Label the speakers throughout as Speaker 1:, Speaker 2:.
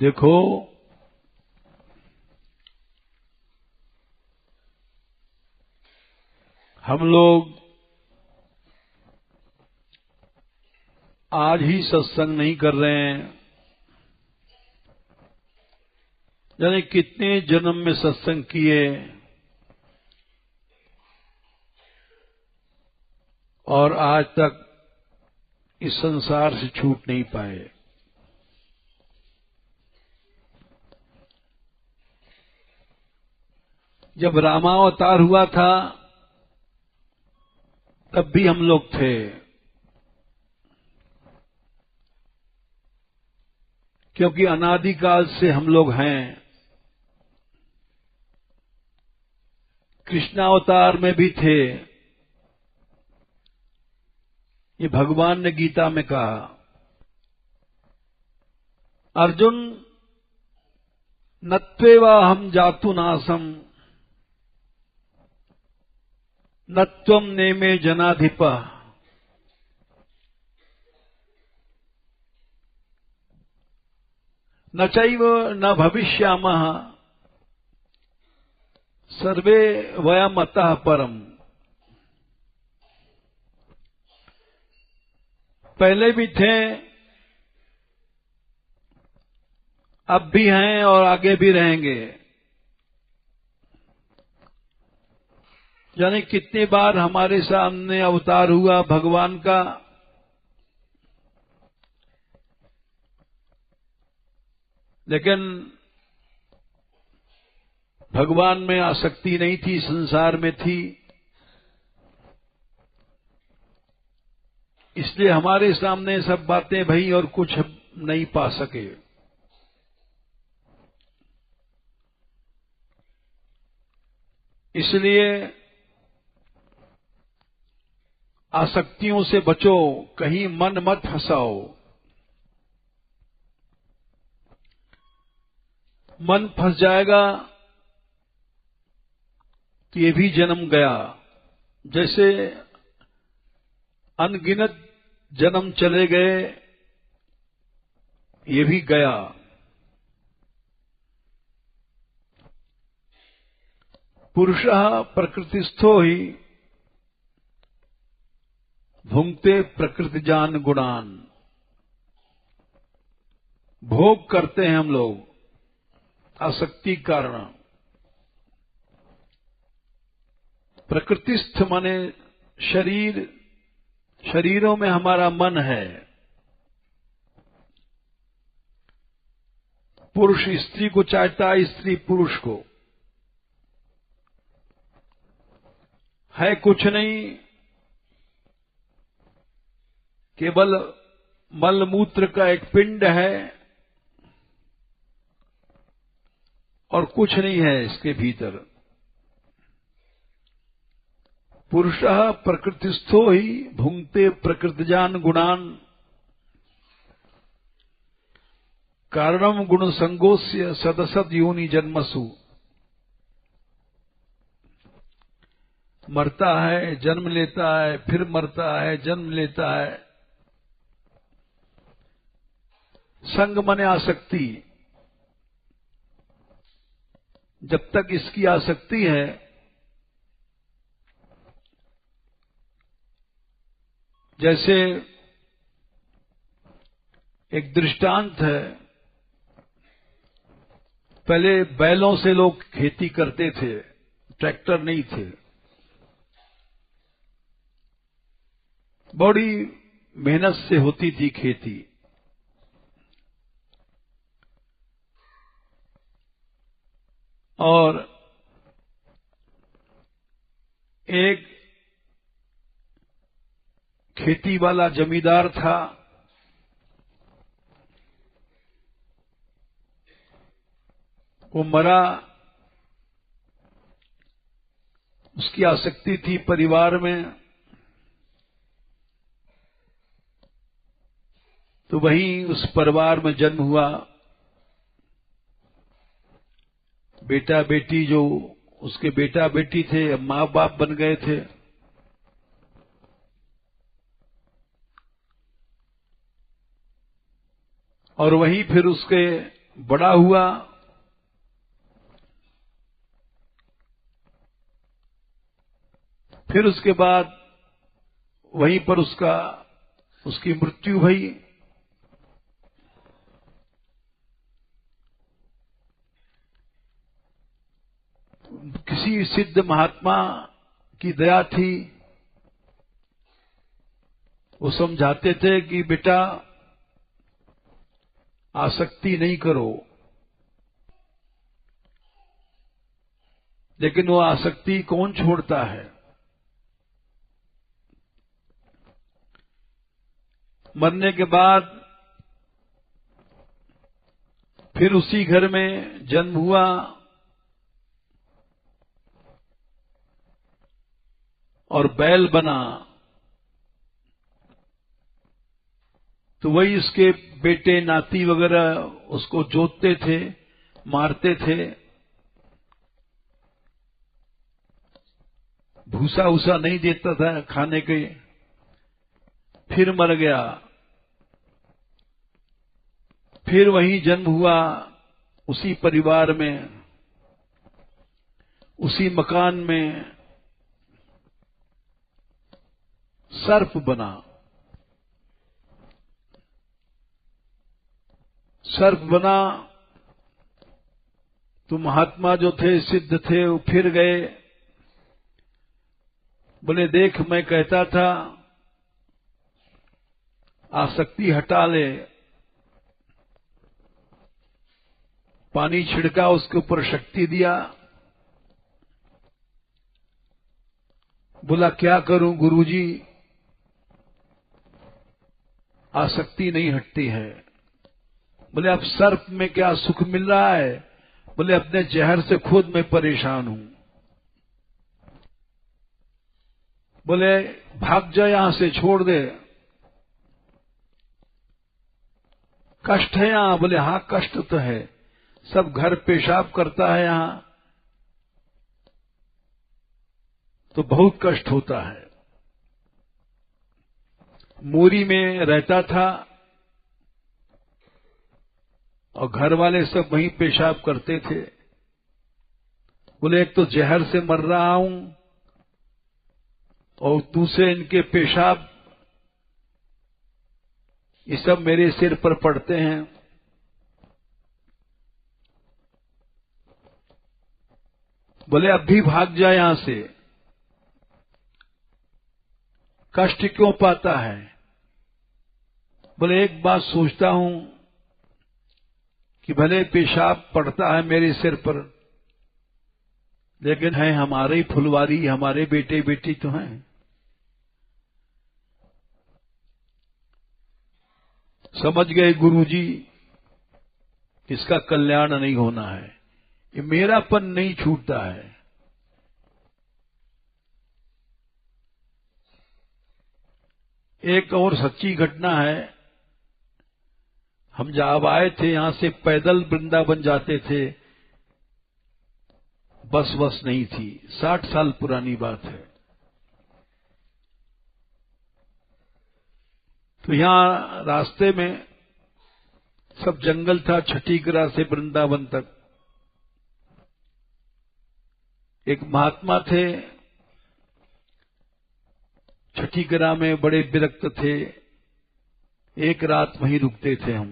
Speaker 1: देखो, हम लोग आज ही सत्संग नहीं कर रहे हैं, यानी कितने जन्म में सत्संग किए और आज तक इस संसार से छूट नहीं पाए। जब रामावतार हुआ था तब भी हम लोग थे, क्योंकि अनादिकाल से हम लोग हैं। कृष्णावतार में भी थे, ये भगवान ने गीता में कहा। अर्जुन, नत्वेवा हम जातु नासम नत्वम नेमे जनाधिप न चैव न भविष्यामः सर्वे वयम अतः परम। पहले भी थे, अब भी हैं और आगे भी रहेंगे। यानी कितनी बार हमारे सामने अवतार हुआ भगवान का, लेकिन भगवान में आसक्ति नहीं थी, संसार में थी। इसलिए हमारे सामने सब बातें भई और कुछ नहीं पा सके। इसलिए आसक्तियों से बचो, कहीं मन मत फंसाओ। मन फंस जाएगा तो ये भी जन्म गया। जैसे अनगिनत जन्म चले गए, ये भी गया। पुरुषः प्रकृतिस्थो ही भुंक्ते प्रकृतिजान गुणान। भोग करते हैं हम लोग आसक्ति कारण। प्रकृतिस्थ माने शरीर, शरीरों में हमारा मन है। पुरुष स्त्री को चाहता है, स्त्री पुरुष को। है कुछ नहीं, केवल मल मूत्र का एक पिंड है और कुछ नहीं है इसके भीतर। पुरुषः प्रकृतिस्थो ही भुंक्ते प्रकृतिजान गुणान कारणम गुण संगोस्य सदसद योनि जन्मसु। मरता है, जन्म लेता है, फिर मरता है, जन्म लेता है। संग मने आसक्ति। जब तक इसकी आसक्ति है, जैसे एक दृष्टांत है, पहले बैलों से लोग खेती करते थे, ट्रैक्टर नहीं थे। बड़ी मेहनत से होती थी खेती। और एक खेती वाला जमींदार था, वो मरा। उसकी आसक्ति थी परिवार में, तो वहीं उस परिवार में जन्म हुआ। बेटा बेटी, जो उसके बेटा बेटी थे, अब माँ बाप बन गए थे। और वहीं फिर उसके बड़ा हुआ, फिर उसके बाद वहीं पर उसकी मृत्यु हुई। किसी सिद्ध महात्मा की दया थी, वो समझाते थे कि बेटा आसक्ति नहीं करो, लेकिन वो आसक्ति कौन छोड़ता है? मरने के बाद फिर उसी घर में जन्म हुआ और बैल बना, तो वही उसके बेटे नाती वगैरह उसको जोतते थे, मारते थे, भूसा उसा नहीं देता था खाने के। फिर मर गया, फिर वहीं जन्म हुआ, उसी परिवार में, उसी मकान में सर्प बना। सर्प बना तो महात्मा जो थे, सिद्ध थे, वो फिर गए, बोले देख मैं कहता था आसक्ति हटा ले। पानी छिड़का, उसके ऊपर शक्ति दिया। बोला क्या करूं गुरुजी, आसक्ति नहीं हटती है। बोले अब सर्प में क्या सुख मिल रहा है? बोले अपने जहर से खुद मैं परेशान हूं। बोले भाग जा यहां से, छोड़ दे, कष्ट है यहां। बोले हां कष्ट तो है, सब घर पेशाब करता है यहां, तो बहुत कष्ट होता है। मोरी में रहता था और घर वाले सब वहीं पेशाब करते थे। बोले एक तो जहर से मर रहा हूं और दूसरे इनके पेशाब ये सब मेरे सिर पर पड़ते हैं। बोले अब भी भाग जाए यहां से, कष्ट क्यों पाता है? बोले एक बात सोचता हूं कि भले पेशाब पड़ता है मेरे सिर पर, लेकिन है हमारे ही फुलवारी, हमारे बेटे बेटी तो हैं। समझ गए गुरुजी इसका कल्याण नहीं होना है, ये मेरापन नहीं छूटता है। एक और सच्ची घटना है, हम जब आए थे यहां से पैदल वृंदावन जाते थे, बस वस नहीं थी, 60 साल पुरानी बात है। तो यहां रास्ते में सब जंगल था, छठीगरा से वृंदावन तक। एक महात्मा थे, छठीगरा में बड़े विरक्त थे, एक रात वहीं रुकते थे हम।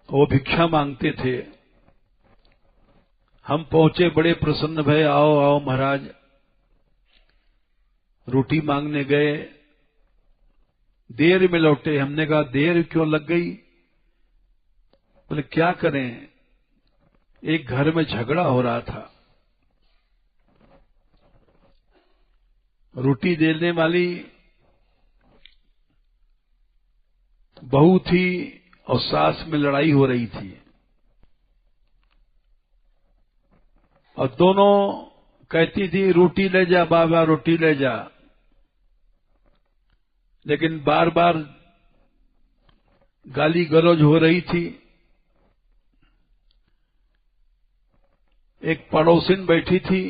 Speaker 1: वो भिक्षा मांगते थे। हम पहुंचे, बड़े प्रसन्न भय, आओ आओ महाराज। रोटी मांगने गए, देर में लौटे। हमने कहा देर क्यों लग गई? बोले क्या करें, एक घर में झगड़ा हो रहा था। रोटी देने वाली बहू थी और सास में लड़ाई हो रही थी, और दोनों कहती थी रोटी ले जा बाबा, रोटी ले जा, लेकिन बार बार गाली गलौज हो रही थी। एक पड़ोसिन बैठी थी,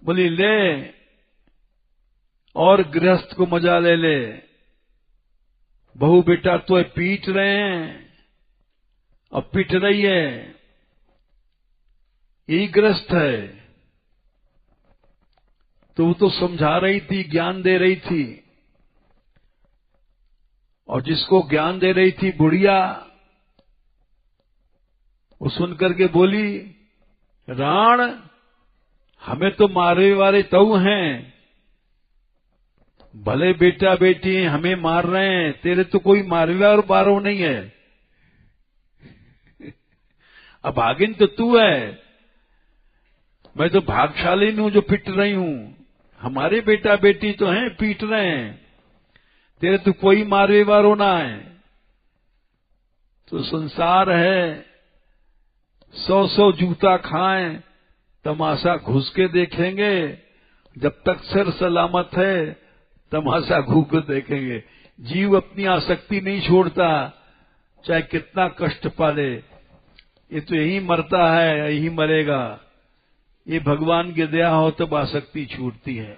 Speaker 1: बोली ले और गृहस्थ को मजा ले ले, बहू बेटा तो पीट रहे हैं और पीट रही है, यही ग्रस्त है। तो वो तो समझा रही थी, ज्ञान दे रही थी, और जिसको ज्ञान दे रही थी बुढ़िया, वो सुनकर के बोली, राण हमें तो मारे वाले तऊ हैं, भले बेटा बेटी हमें मार रहे हैं, तेरे तो कोई मारवे और बारो नहीं है। अब भागिन तो तू है, मैं तो भागशाली हूं जो पिट रही हूं, हमारे बेटा बेटी तो हैं पीट रहे हैं, तेरे तो कोई मारवे वारो ना है। तो संसार है, 100 जूता खाएं, तमाशा घुस के देखेंगे, जब तक सिर सलामत है तमाशा घूम के देखेंगे। जीव अपनी आसक्ति नहीं छोड़ता, चाहे कितना कष्ट पाले, ये तो यही मरता है, यही मरेगा। ये भगवान की दया हो तब आसक्ति छूटती है।